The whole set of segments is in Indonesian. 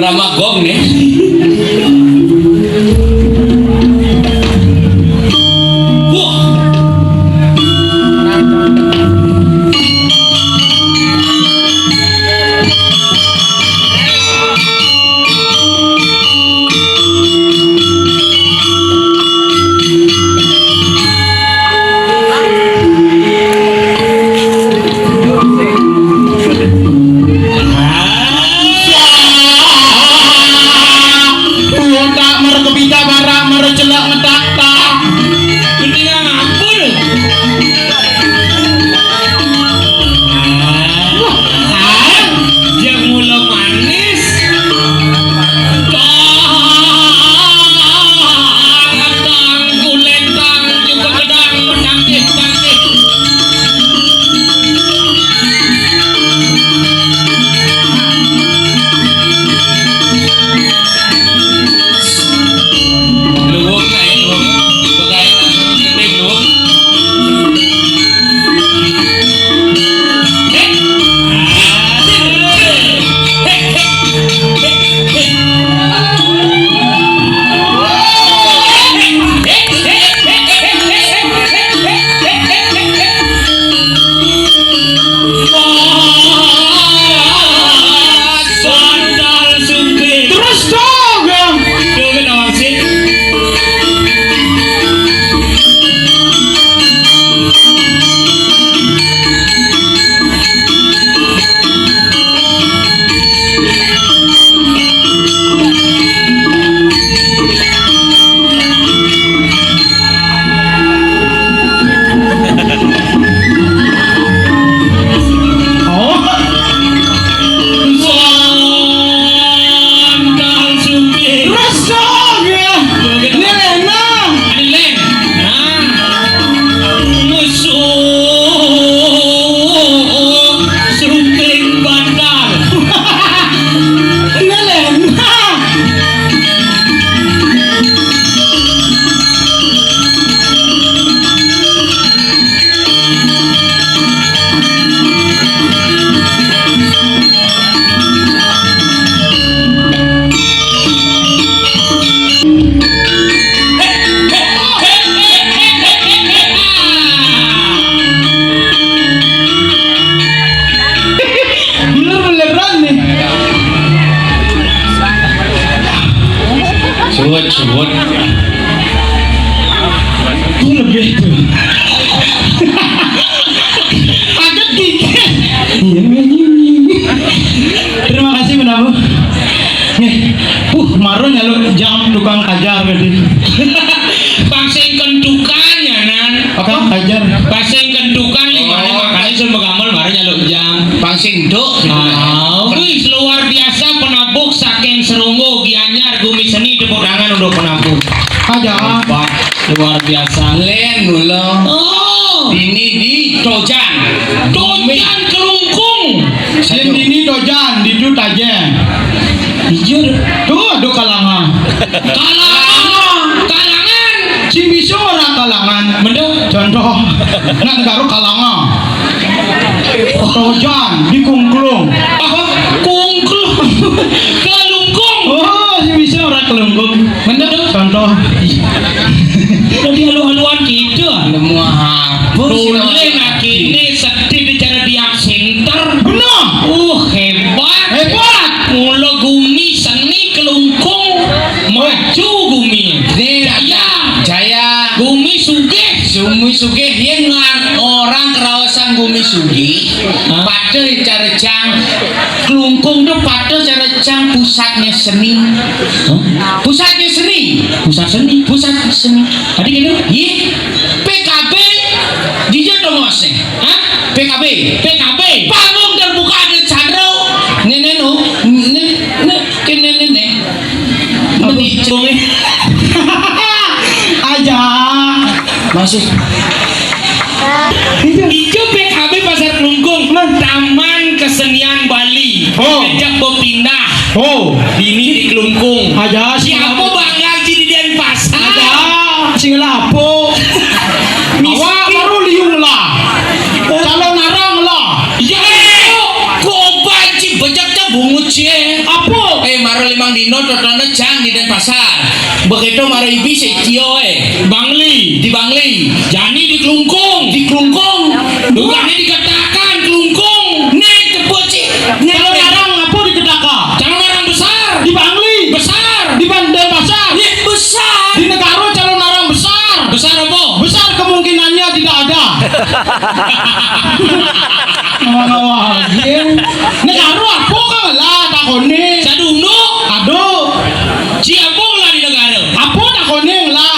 Ramagong nih. suwun. Itu lebih tuh. Agak dikit. Terima kasih Menabu. Maro nyaluk jam tukang ajar gitu. Pasing kentukannya nan. Tukang ajar. Pasing kentukan limane makanya sun megamel mari nyaluk jam. Pasing duk. Wis luar biasa penabuk saking Serunggo Gianyar Gumi Seni tepuk tangan untuk penabuk. Aja. Luar biasa len lho. Oh, ini di Tojan. Tojan Kelungkung. Ini dojan di jut aja. Jujur. Tuh ada kalangan. Kalangan. Si bisa orang kalangan. Mendung. Contoh. Nak negara kalangan. Dojan di kungklung. Apa? Kungklung. Kelungkung. Oh, si bisa orang kelungkung. Mendung. Contoh. Jadi halu-haluan gitu. Nemu apa? Boleh nak ini sedih bicara di center. Benar. Hebat. Hebat. Mula Gumi Seni Kelungkung maju Gumi. Jaya. Gumi Sugih. Gumi Sugih yang orang kerawasan Gumi Sugih. Pada carejang Kelungkung tuh pada carejang pusatnya seni. Pusatnya seni. Pusat seni. Pusat seni. Tadi gitu. Iya. PKB. Dijak dong masnya. Hah? PKB. PKB. Panggung terbuka di Chandro. Nenek no. Nenek. Aja. Masih. Itu PKB Pasar Kelungkung. Taman Kesenian Bali. Oh. Sejak berpindah. Oh, Ini di Kelungkung. aja Siapa bangga di Denpasar? Aja. Sing lapo. Awak baru liung lah. Calon narang lah. Ya, kok banci bejaknya bungut sih. Apa? Maro limang dino totone jang di Denpasar. Begitu maro ibi setio Bangli di Bangli. Jani di Kelungkung. Di Kelungkung. Bukannya dikatakan Kelungkung. Nih tepoci. Calon narang apa di Kedaka? Calon narang besar. Di Bangli. Besar. Di Denpasar. Besar. Di negara calon narang besar. Besar apa? Besar kemungkinannya tidak ada. Awal-awal. Negara apa kan lah takone? Sadunu. Aduh. Siapa lah di negara? Apa takone lah?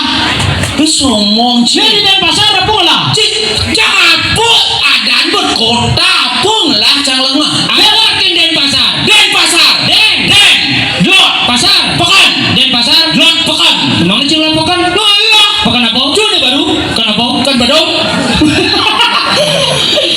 Kesomong Ini di Denpasar apa lah? Apa adaan buat kota pun lah cang lemah. Lewat ke Denpasar. Denpasar. Den. Dot pasar. Pekan. Denpasar. Dot pekan. Mana cing pekan? Allah. Pekan apa? Cuma baru. Kenapa? Kan Badung.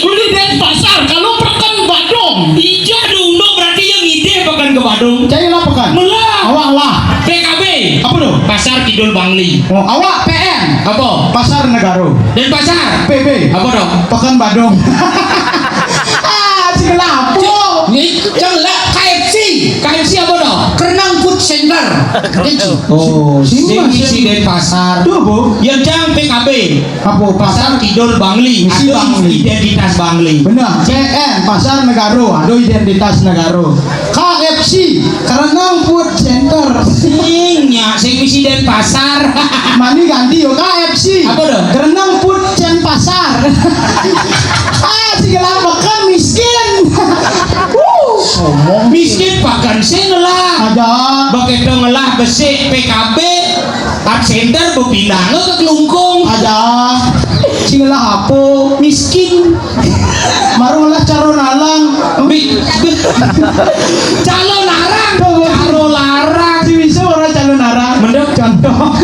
Di Denpasar kalau pekan Badung. Iya dulu berarti yang ide pekan ke Badung. Saya lah pekan. Melah. Awak lah. PKB. Apa tuh? Pasar Kidul Bangli. Oh, awak PN. Apa? Pasar Negara. Denpasar. PB. Apa dong? Pekan Badung. Sing lapo. Ini jangan lah KFC. KFC apa dong? Kerenang Food Center. Oh, Sing sing isi Denpasar. Tuh, Bu. Yang jang PKB. Apa Pasar Kidul Bangli. Isi Ada Bangli. identitas Bangli. Benar, CN Pasar Negara, ada identitas negara. KFC Kerenang Food Center. Sing isi Denpasar. Mani ganti yo KFC. Apa dong? Kerenang Food Center Pasar. Segala makan miskin. Somong miskin pakan sing lah. Ada. Begitu ngelah besi PKB Art Center berpindah ke Kelungkung. Ada. Segala apa miskin. Marulah calon alang. Calon larang. Calon larang. Si bisa orang calon arang. Mendek Contoh.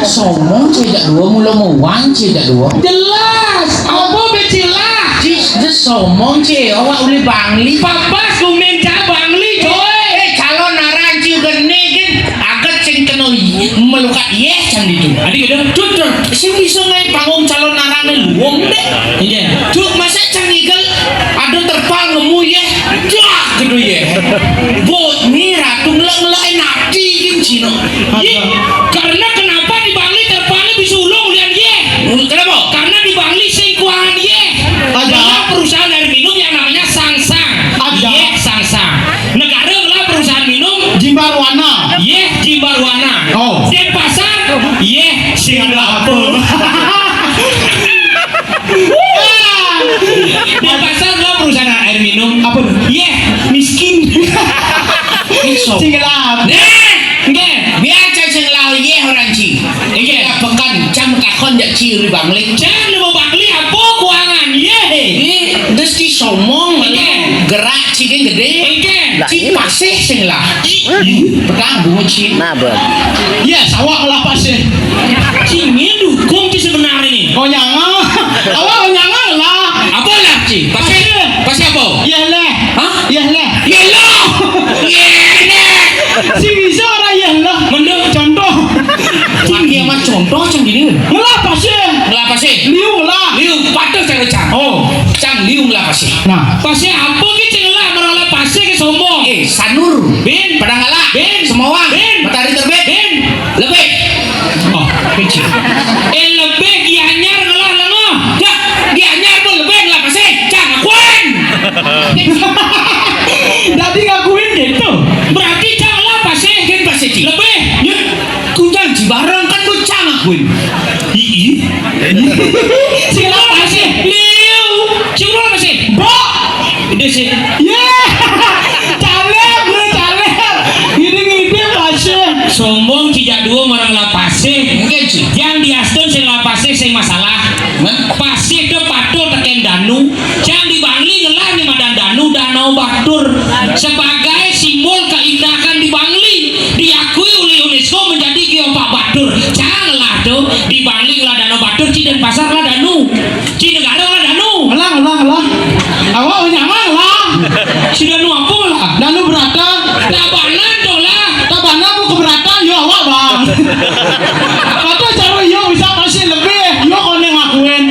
Somong cedak dua mula mewang cedak dua. Jelas. Apa becilah? Somong ce, awak uli Bangli. Papas kuminta Bangli coy. Calon narang ciu gene kan agak sing kena melukat yes can itu. Adik gitu. Tutur, sing bisa ngai panggung calon narang luwung deh. Iya. Cuk masa cang igel ada terpal ngemu ya. Jah gitu ya. Bot ni ratu ngelak-ngelak nadi kan cino. Karena kenapa di Bangli terpalnya bisa ulung lihat ye. Kenapa? Karena di Bangli sing kuahan ye. Adalah perusahaan dari minum yang namanya Sangsang. Ye Sangsang. Negara adalah perusahaan minum Jimbarwana. Ye Jimbarwana. so. Cingela. Nè, biasa sing lau ye orang ci. Iki pekan jam takon jak ciri bangli. Jangan lu bangli apa kuangan ye. Ini mesti somong gerak cing gede. Ci pasih sing lah. Pedang bunga ci. Yes, awak lah pasir. Cingnya dukung ci sebenarnya ini. Oh nyanga. Awak nyanga lah. Apa lah ci? Pasih apa? Ya lah. Hah? Ya lah. Yelah. Si bisa orang ya lah. Mending Contoh. Lagi sama contoh cang gini. Ngelapa sih? Ngelapa sih? Liu lah. Liu patut cang cang. Oh. Cang liu ngelapa sih. Nah. Pasir apa ki cing lah meroleh pasir ke sombong. Sanur. Bin. Pedang galak. Bin. Semawang. Bin. Matahari terbit. Bin. Lebih. Oh, kecil. Lebih gianyar ngelah lengoh. Ya, gianyar pun lebih ngelap pasir. Cang akuan. Jadi ngakuin gitu. Berarti cang lah pasir kan pasir ci. Lebih. Ya, kunjang ci bareng kan ku cang akuin. Ih. Sila pasir. Liu. Cing lo pasir. Bok. Ide sih. Yeah. Caleb lu caleb. Gini pasir. Sombong tidak dua orang lapase yang diaston sing lapase sing masalah pasir ke patur teken danu yang dibangli ngelah ni madan danu danau batur sebagai simbol keindahan di Bangli diakui oleh UNESCO menjadi geopark batur janganlah tuh di Bangli ngelah danau batur ci dan pasar lah danu ci negara lah danu Alah. Awak nyaman lah. si danu apa lah Danu berata. tabanan tuh lah Tabana mau keberatan yo awak bang. Atau cara yo bisa kasih lebih. Yo kau ngakuin.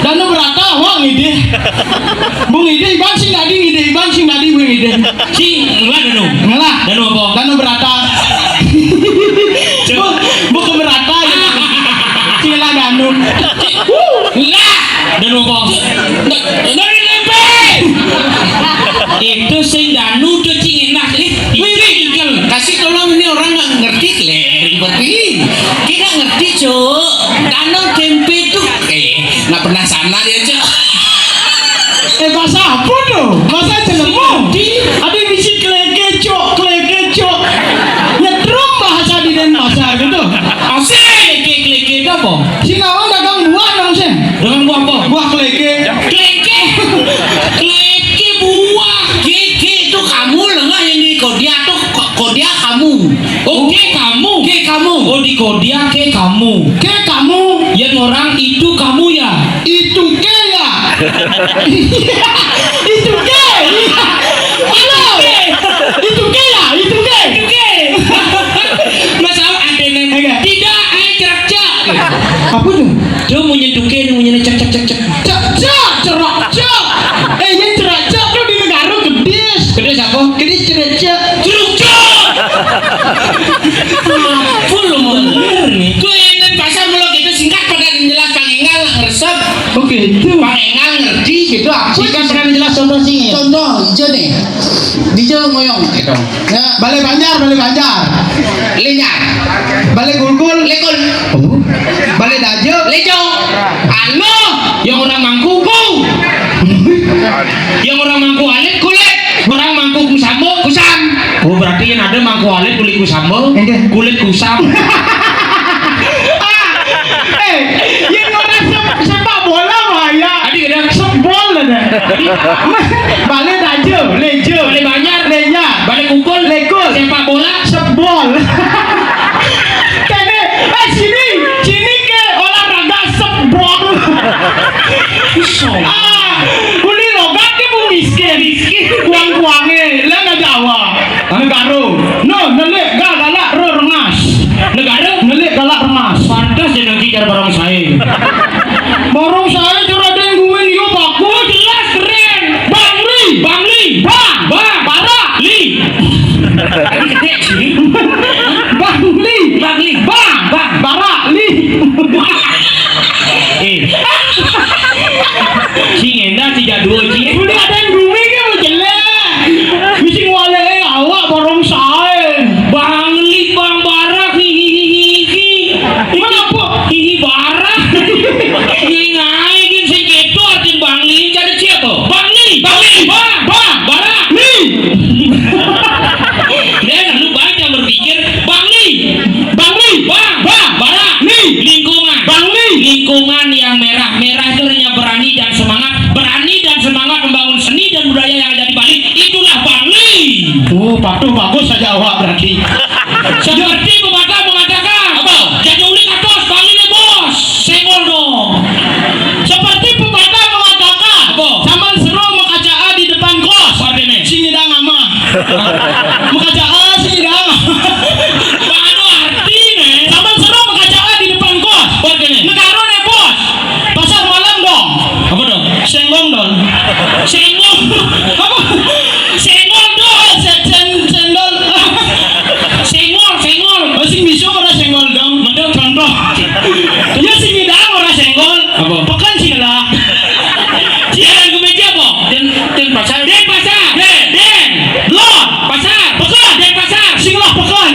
Danu berata awak ngide. Bung ide ibang sing tadi ngide ibang sing tadi bung ide. ci ngelah danu Ngalah. danu apa Danu berata. Bu keberata ya. Cila danu. lah dan apa dari lempe itu sing danu tuh cing enak tinggal kasih tolong ini orang nggak ngerti ribet kita ngerti cok danau tempe tuh nggak pernah sana dia cok Bahasa apa tuh? Bahasa Jelemu. Ada bisi klekecok. Nyetrum bahasa di Denpasar gitu. asik kleke itu apa Singawang dagang buah dong sen. dengan buah apa Buah kleke. kleke buah keke itu kamu lengah yang di kodia tuh kodia kamu oke kamu oh di kodia ke kamu Ke kamu. yang orang itu kamu ya Itu ke ya. Itu ke. Halo. Itu ke ya. Itu ke. masalah ada neng tidak air cerak Apa tuh? dia mau nyentuke dia mau nyentuke cek Cak cerak cak. Yang cerak cak tuh di negara gedis. gede siapa Gedis cerak cak. jeruk cok full bener nih tuh ini pasal mulut itu singkat pada jelas pangengal ngeresep Oke itu. pangengal ngerti gitu apa Singkat pernah jelas contoh sih. Contoh hijau nih, hijau ngoyong gitu. Ya, Balai Banjar. lenyar Balai Gulgul. lekol Balai Dajo. lejo alo yang orang mangkuku yang orang mangku alit kulit orang mangku kusamo kusam oh berarti yang ada mangku alit kulit kusamo Ente. kulit kusam Yang orang sepak bola mah ya. adik ada Sebol ada. Balai Dajo. Lejo. balik banyak Lenyar. balik kukul Lekul. sepak bola Sebol. Kene. Sini ke olahraga sebol. Kuli logat ke bu miskin. Kuang-kuangnya. Lah nggak Jawa. Negara. No, nelik galak ro rengas. negara Nelik galak rengas. pantas jadi kicar barang saya Borong saya cara ada yang gue yo bagus. jelas keren Bangli. Bara li tadi gede sini Bangli. Bangli Bara li. sing Oh, patuh bagus saja awak berarti. Seperti pepatah mengatakan apa? Jadi uling atas balik bos. Senggol dong. Seperti pepatah mengatakan, Apa? zaman seru mengajaa di depan kos. Artinya Singidang ama. Mengajaa singidang. anu artinya Zaman seru mengajaa di depan kos. artinya Negarone bos. Pasar malam dong. apa dong? Senggong dong. Senggol. Apa? Senggol dong. Sendol. Senggol. Oh, sing bisu ora senggol dong. Mending Contoh. Ya singidang ora senggol. Apa? Pekan sih lah. Jalan ke meja apa? Den pasar. Den pasar. Den. Lot. Pasar. Pekan. Den pasar. Sing lah pekan.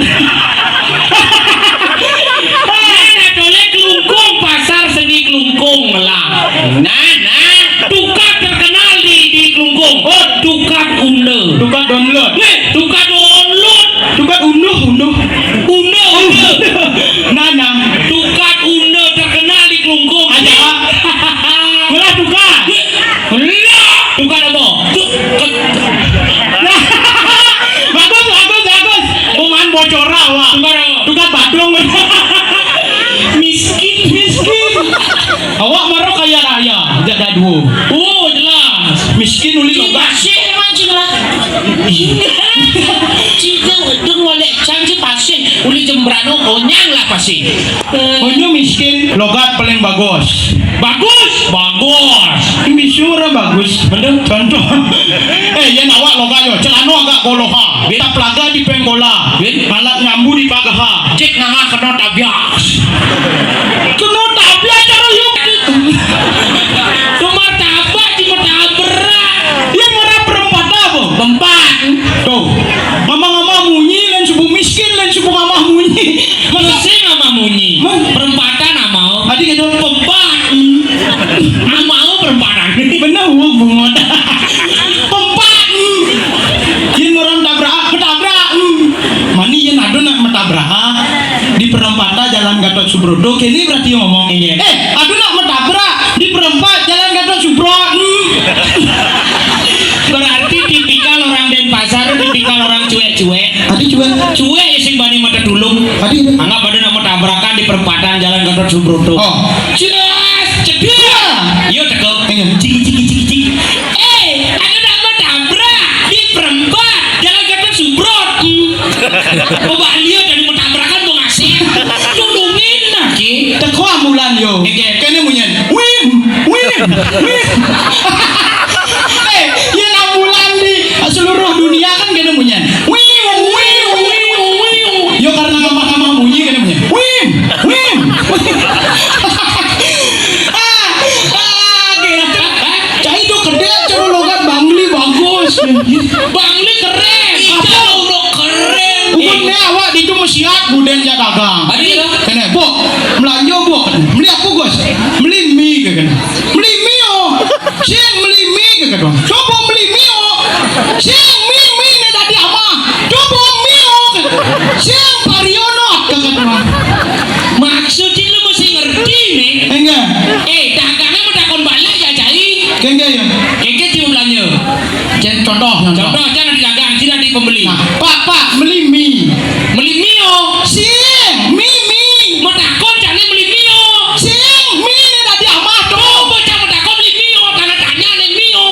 Den adole kelungkung pasar seni kelungkung lah. Nah. Dukat terkenal di kelungkung. Oh, dukat unde. Dukat download. Dukat download. Dukat unduh. Unde. Nana. Dukat unde terkenal di kelungkung. Ada. Belah dukat. Lah, dukat apa? Bagus. Bukan bocora wah. Dukat apa? Dukat Badung. Miskin. Awak marah kaya raya. Jaga dua. Oh, jelas. Miskin uli logat. Pasir mancing lah. Cika wedeng oleh canggih pasir. Uli jembrano konyang lah pasir. Onyo miskin logat paling bagus. Bagus. Misura bagus. Bener contoh. Yen awak logat yo. Celano agak goloha. Bin. Taplaga di penggola. Bin. Alat nyambu di pagaha. Cek nganga kena tabias. Kena tabla cara yuk. Cuma tabak di metabrak. Yang orang perempat apa? Bempat. Tuh. Mama munyi lain subuh miskin lain subuh mama munyi. Mesti nama munyi. Perempatan amau. Adik itu Bempat. Amau perempatan. benar bungot. Pempat. Yang orang ketabrak. Mani yang ada nak metabrak di perempatan Jalan Gatot Subroto. Kini berarti ngomong Iya. aduh nak metabrak di perempat Jalan Gatot Subroto. Berarti tipikal orang Denpasar, tipikal orang cuek-cuek. Adik juga. Cuek ya sing bani mata dulung. Adik. Anggap ada nama tabrakan di perempatan Jalan Gatot Subroto. Oh. Jelas, cedek. Yo cekel. Iya. Ciki. Ada nama tabrak di perempat Jalan Gatot Subroto. Oh, Balio dari mau tabrakan mau ngasih. Tulungin lagi. Teko ambulan yo. Oke. Kene munyen. Wim. Yang ambulan di seluruh dunia kan kene munyen. Wim. Yo karena ngomong bunyi kene munyen. Wim. Cai itu gede cara logat Bangli bagus. Bangli keren. Apa udah keren. Bukannya awak di itu mesiat buden ja dagang. Adik lah. Kene, Bu, belanja Bu. Beli apa, Gus? Beli mie kene. Beli mie oh. Siang beli mie kene. Coba beli mie oh. Siang mie ne tadi ama. Coba mie oh. Siang pariono kene. Maksudnya lu mesti ngerti nih. Enggak. Dagangnya mau takon balik ya cai. Enggak ya. Keke cium belanja. Contoh. Contoh jangan di dagang, tidak di pembeli. Nah, Pak, beli mie. Beli mio. Siang mie. Mau takon jangan beli mio. Siang mie ne tadi ama. Oh, bocah mau takon beli mio. Tanda tanya nih mio.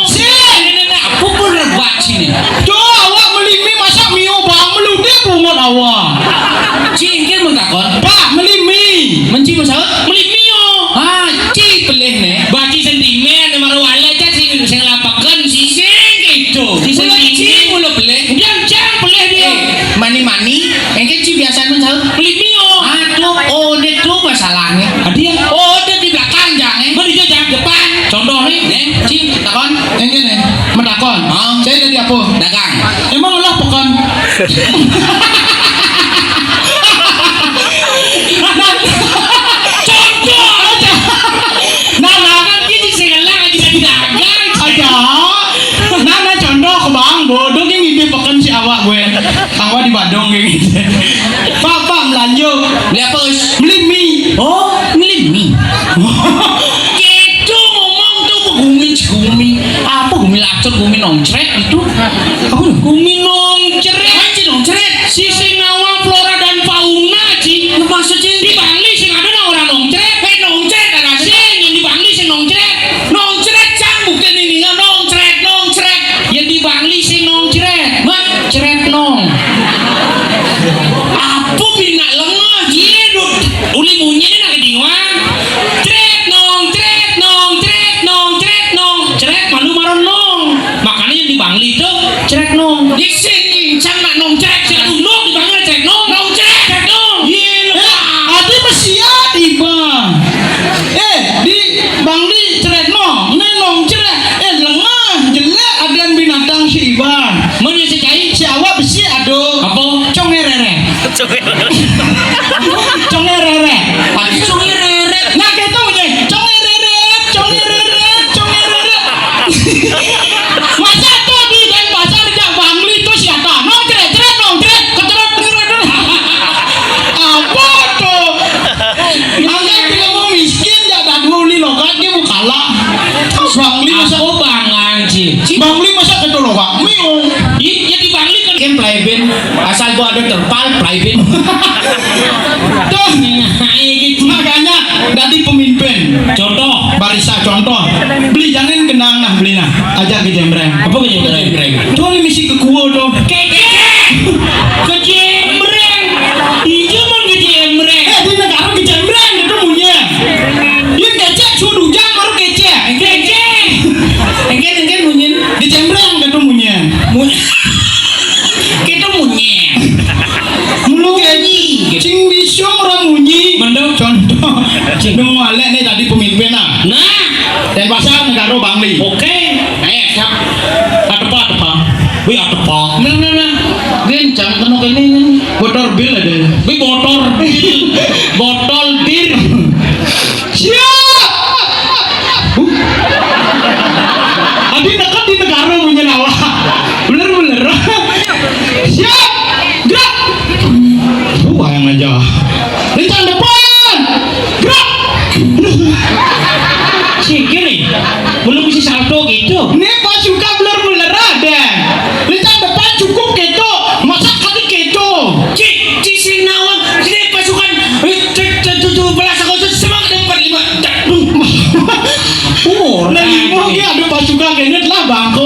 Siang. Nenek apa pun rebat sini. Tuh awak beli mie masak mie bang meludih bungot awak. Cingkir mau takon. Pak, beli mie. Menci masalah beli mio. Ci pelih nih. Baci sentimen yang marwala aja sing lapakan sih. Sing gitu. Ci sentimen mulu pelih. Jang pelih dia. Mani. Engke ci biasa masalah beli mio. Aduh, dia tuh masalahnya. Dia. Dia di belakang jangan. Mau dia jangan depan. Contoh nih, ci takon. Yang ini, menakon. Saya dari apa? Dagang. Emang lah pekan. Contoh aja. Nana kan gini segala aja di dagang. Aja. Nana contoh ke bang, bodoh yang ide pekan si awak gue. Awak di Badung kayak gitu. Pak, melanjut. Beli apa, Us? Beli mie. Oh, beli mie. Gitu ngomong tuh gumi. Apa gumi lacur, gumi nongcrek itu? Apa? Gumi nong nongcret. Ci nongcret. Sisi ngawang flora dan fauna Ci. Maksudnya Di Bangli sing ada orang nongcret. nongcret kan ada. Sing yang di Bangli sing nongcret. Nongcret cang bukan ini ya nongcret. Yang di Bangli sing nongcret. Cret nong. Apa bina lengah Iya dud. Uli bunyi ini nak kedinguan. Cret nong. Cret malu maron nong. Makanya yang di Bangli itu cret nong. di sini cang nak nongcret Cret nong di Bangli cret nong. Cret nong. Iya lepas. Adi mesia tiba. Di Bangli ceret no, nongcret. Lengah jelek adan binatang si Iban. Mana si cai? Si awak besi aduh. Apa? Congerere. Adi sungai rere. Nah kita punya congerere. Masa tuh di dan pasar jak Bangli tuh siapa? Nongcret. Keterap. Apa tuh? Angkat dia mau miskin jak dah beli logat dia bukalah. Bangli masa Aku bangan Ci. Bangli masa ketologat. Miung. Ya di Bangli kan playbin. Asal gua ada terpal playbin. Tuh, makanya dari pemimpin. Contoh. Barisa contoh. Beli jangan kenang nah beli nah. Ajak ke Jembreng. Apa ke Jembreng? Tuh ini misi ke kuo tuh. Keke. Ke Jembreng. Iya mau ke Jembreng. Di negara ke Jembreng itu punya. Ini kecek sudah jam baru kecek. Keke. Engken bunyi. Di Jembreng itu punya. Kita munyi. Mulu kenyi. Cing bisung orang munyi. Mendung. Contoh. Nung walek nih tadi pemimpin nah. Nah. Dan pasar negara Bangli. Oke. Siap. Apa? Wih apa? Nah. Gencang kena kene. Motor bil ada. Wih botol bir. Siap. Adi dekat di negara punya nawa. Bener. Siap. Gerak. Yang aja. Rencang depan. Gerak. Sikir nih. Belum bisa salto gitu. Ini pasukan beler ada. Rencang depan cukup gitu. Masa kaki gitu. Ci Sinawang. Sini pasukan. Belas Agustus semangat depan 5. Nah lima ini ada pasukan kayaknya lah bangku.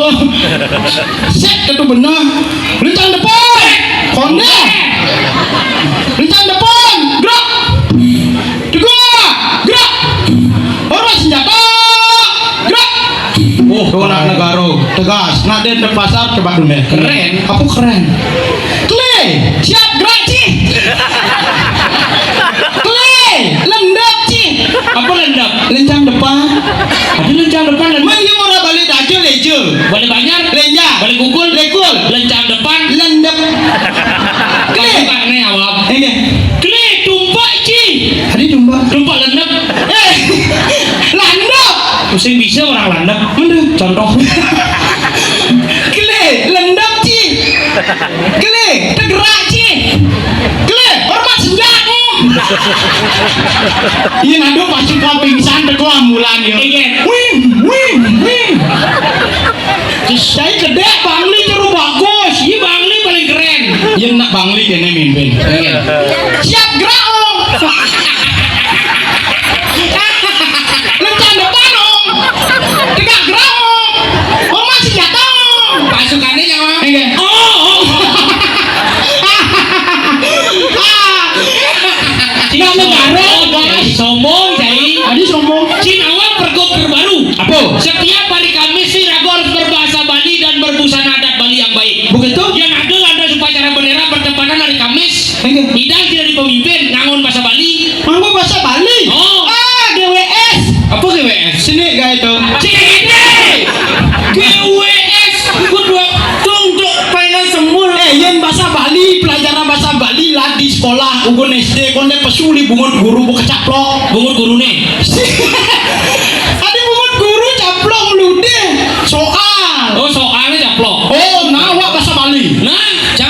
Set itu benar. Rencang depan. Konde. Rencang depan. Gerak. Gerak. Hormat senjata. Gerak. Tuh anak negara tegas. Nak den de pasar coba dulu. Keren. Apa keren? Kle. Siap gerak Ci. Kle. Lendap Ci. Apa lendap? Lencang depan. Ada lencang depan dan Man yang orang balik aja leje. balik banyak. Lenja. Balik kukul. Lekul. Lencang depan. Lendap. Kle. Pasukan nih awak. Ini. Kle tumpak Ci. Hari jumpa. Tumpak lendap. Landap. Pusing bisa orang landap. Mana? Contoh. Kle. Lendap Ci. Kle. Tergerak Ci. Kle. Hormat senjata. Iya ngadu pasukan pingsan teko ambulan yo. Iya. Wing. Saya gede Bangli terus bagus. Iya Bangli paling keren. Yang nak Bangli kene mimpin. Siap gerak om. Lencang depan om. Tegak gerak om. Hormat senjata om. Pasukannya nyawa. Iya. Oh. Nggak negara, guys. Sombong Cai. Adi sombong. Cinawa pergub terbaru. Apa? Setiap hari Kamis si Rago harus berbahasa Bali dan berbusana adat Bali yang baik. Begitu? Yang ada landas upacara bendera bertepatan hari Kamis. Enggak. Tidak jadi pemimpin ngangon bahasa Bali. Mampu bahasa Bali. Oh. GWS. Apa GWS? Sini guys itu. Cine. GWS. Kedua tunggu final semua. Yang bahasa Bali, pelajaran bahasa Bali lah di sekolah. Ugun SD, konde pesuli bungut guru bu kecaplok. Bungut guru nih. Ada bungut guru caplok melude. Soal. Oh soalnya japlok. Oh, nah wak bahasa Bali. Nah, jam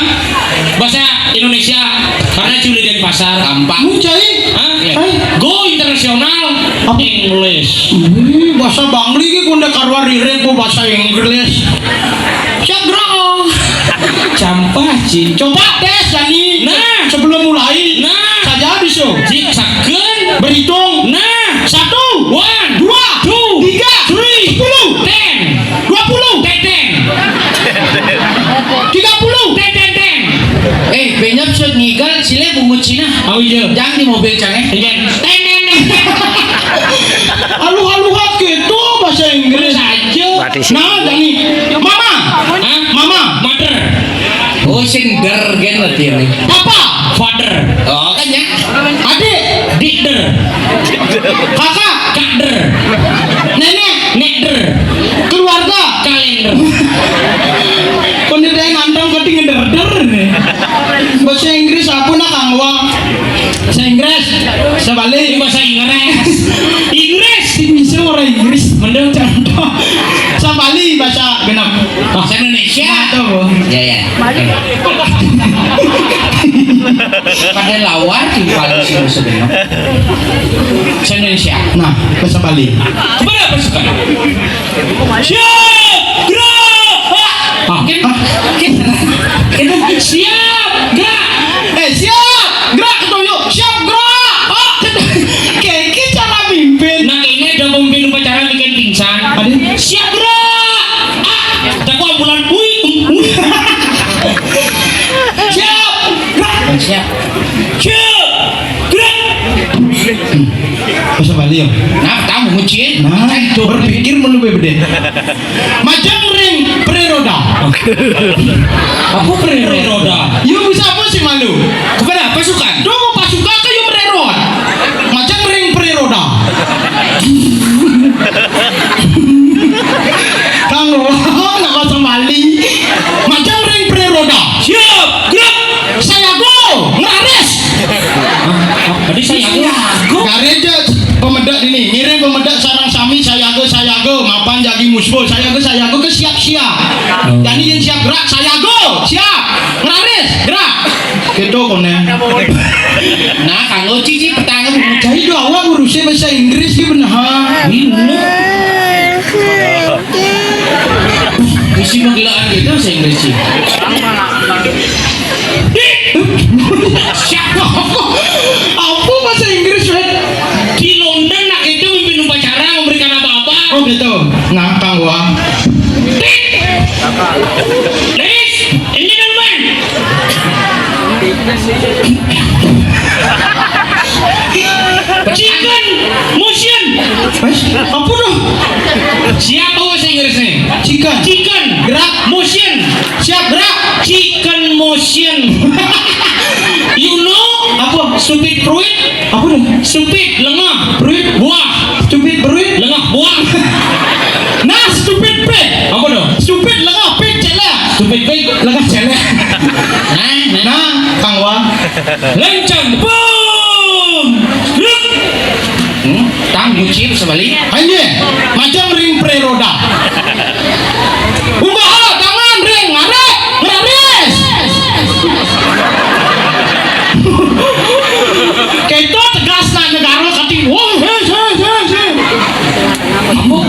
bahasa Indonesia karena culi dari pasar gampang. Muncai. Hah? Go internasional English. Bahasa Bangli ki konde karwa rirek bu bahasa Inggris. Siap gerak. Campak Cik. Coba tes Dani. Nah. Sebelum mulai. Nah. Saja habis yo. Cik saken. Berhitung. Nah. 1, 1, 2, 2, 3, 3, 10, 10, 20, 10, 10. 30. Benyap suat ngigal sile bungut Cina. Oh iya. Jangan di mobil canggih. Iya. Ten. Halu-haluhat gitu bahasa Inggris aja. Nah, Dani. Mama. Hah? Mama. Mother. Oh, sing der gen berarti ini. Papa. Father. Oh, kan ya. Adik. Dikder. Kakak. Kakder. Nenek. Nekder. Keluarga. Kalender. Kondisi yang ngantong ketingin der nih. Bahasa Inggris apa nak Kang Wang? Bahasa Inggris. Sebalik. Ini bahasa Inggris. Inggris. Bisa orang Inggris. Mending contoh. Sebalik bahasa genap. Bahasa Indonesia. Tahu. Ya. Pada lawar di paling sini sebenarnya. Bahasa Indonesia. Nah, bahasa Bali. Berapa suka? Siap, gerak. Kita siap, gerak. Siap. Gerak ketuyo. Siap gerak. Kayak cara mimpin. Nah ini ada pemimpin upacara bikin pingsan. Siap gerak. Jago ambulan Siap, gerak. Siap gerak. Bahasa Bali ya. Nah, kamu ngucin. Nah, berpikir melebih beda. Majang ring preroda. Aku preroda. Yuk bisa apa sih malu? Kepada pasukan. Dong pasukan ke yuk prerod. Majang ring preroda. Kang Wong nak bahasa Bali. Majang ring preroda. Siap, gerak. Saya go ngaris. Tadi saya Gareja pemedak ini ngirim pemedak sarang sami saya go mapan jadi musbo saya go ke siap dan yang siap gerak saya go siap ngaris gerak gitu kone. Nah kanggo cici petangga Jadi do awak ngurusin bahasa Inggris ki benar. Isi penggilaan gitu bahasa Inggris sih. Siapa? Apa bahasa Inggris Di London nak itu memimpin upacara memberikan apa-apa. Oh gitu. Nah Kang Wang. Ladies and gentlemen. Chicken motion. Apa dong? Siapa bahasa Inggrisnya? Chicken. Gerak motion. Siap gerak. Chicken motion. You know Apa? stupid fruit? Apa dong? Stupid lengah fruit buah. Stupid beruit. Lengah buah. Nah stupid pig. Apa dong? Stupid lengah pig celek. Stupid pig. Lengah celek. Nah. Nah Kang Wang. Lencang. Boom. Look. Tang muci sebalik. Hanya macam ring preroda. Ubah tangan ring ngaret ngaris. Keto tegas na negara kati. Wong Apa?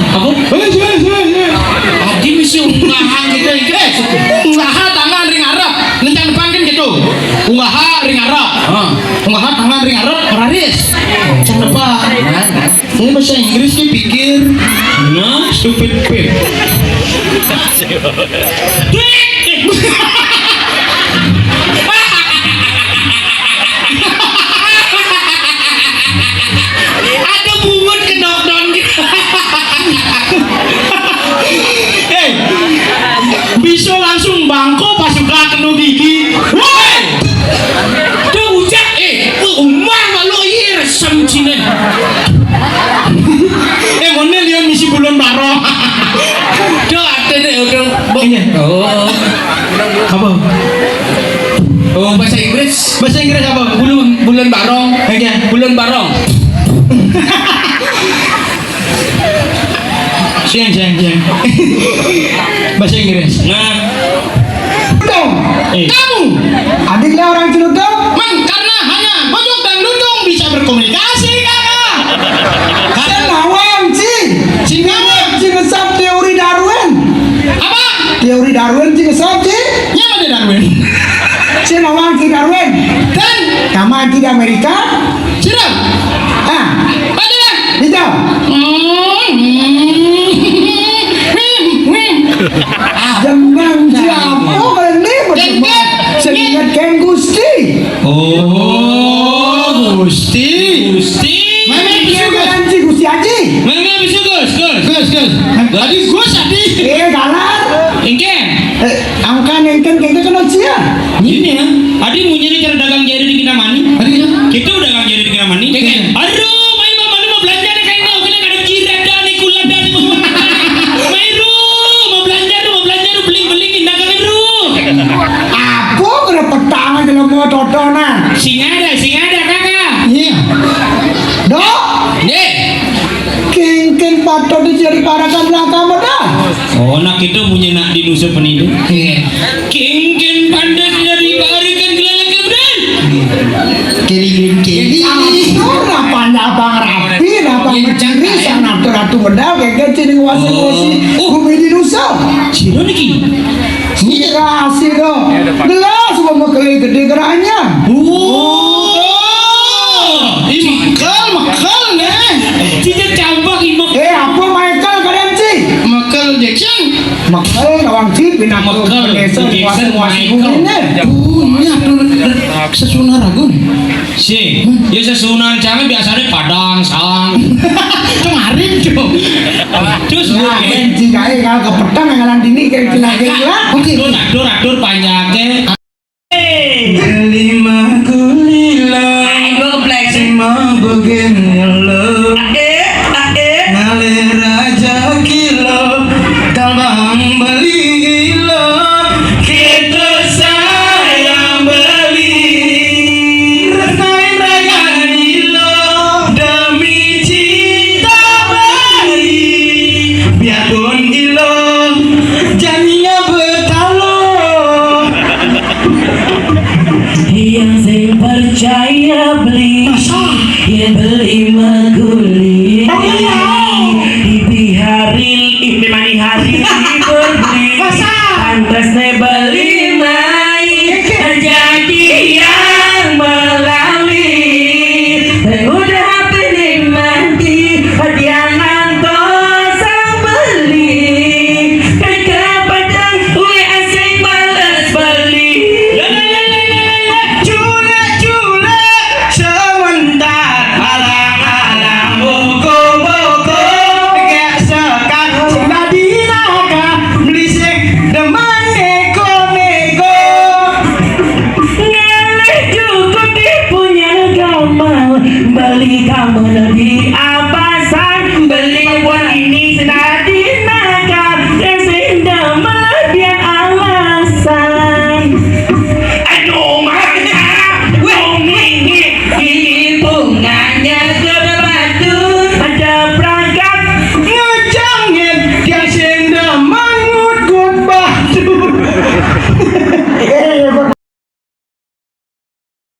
Adi misi ungahan gitu Inggris. Ungaha tangan ring arab. Lencang depan kan gitu. Ungaha ring arab. Ungaha tangan ring arab ngaris. Lencang depan. Ini bahasa Inggris nih pikir. Nah, Stupid pig. ada bungut ke knockdown gitu. Bisa langsung bangko pas suka kena gigi. Woi! Tuh ujak umar malu iya resem Cina. Mana dia misi bulan baru. Tuh ada deh udah. Iya. Oh. Apa? Oh bahasa Inggris. Bahasa Inggris apa? Bulan barong. Iya. Bulan barong. Siang. Bahasa Inggris. Nah. Kamu adiknya orang Cilegon. Karena hanya Bojong dan Lundung bisa berkomunikasi kakak. Nawam cing. Cing nawam. Cing ngesap teori Darwin. Apa? Teori Darwin cing ngesap cing. Nya mana Darwin? di Amerika. Sudah. Ah, Ada lah. itu. Jeneng siapa ini bertemu seringat Ken Gusti. Oh, Gusti. Mana dia garansi Gusti Haji? Mana bisa Gus. Tadi Gus tadi. Galar. Ingken. Angka nengken kita kenal sia. Ini ya. Adi mau nyari cara dagang jari di Kinamani. Kita udah dagang jari di Kinamani. Aduh, main mama mau belanja deh kayak kau kena ada jirat dan kulat dan Mairu mau belanja tuh beli dagangan ru. Aku kena petang aja lo mau totonan. Sing ada kakak. Iya. Dok, Dek. king patok dicari parakan belakang dah. Oh, nak itu punya nak di nusa penidu. King pandai dari barikan gelalak kemudian. Jadi atur apanya abang rapi, abang mencari sana atur medal kayak cini wasi bumi di nusa. Ciro niki. Kasih dong. Gelas semua gede geranya. Makal nih. Tidak cambak ibu. Apa Michael kalian sih? Makal Jackson. Michael orang sih pindah ke Michael, Indonesia Jackson, wasi Michael. bumi Ini atur sesuna ragu nih. Si, ya sesunan jangan biasanya padang sang. Kemarin cuy. Terus Nah, jika kalau ke petang ngalan dini kayak gila-gila. Oke. Atur panjangnya. Lima kulila. Sima begelo. Ngalir raja kilo. Kalbang beli ilo. Kita sayang beli. Rasain ragan ilo. Demi cinta beli. Biarpun ilo. Jadinya betalo. Yang saya percaya beli, yang beli maguli, di hari dibeli, pantas beli.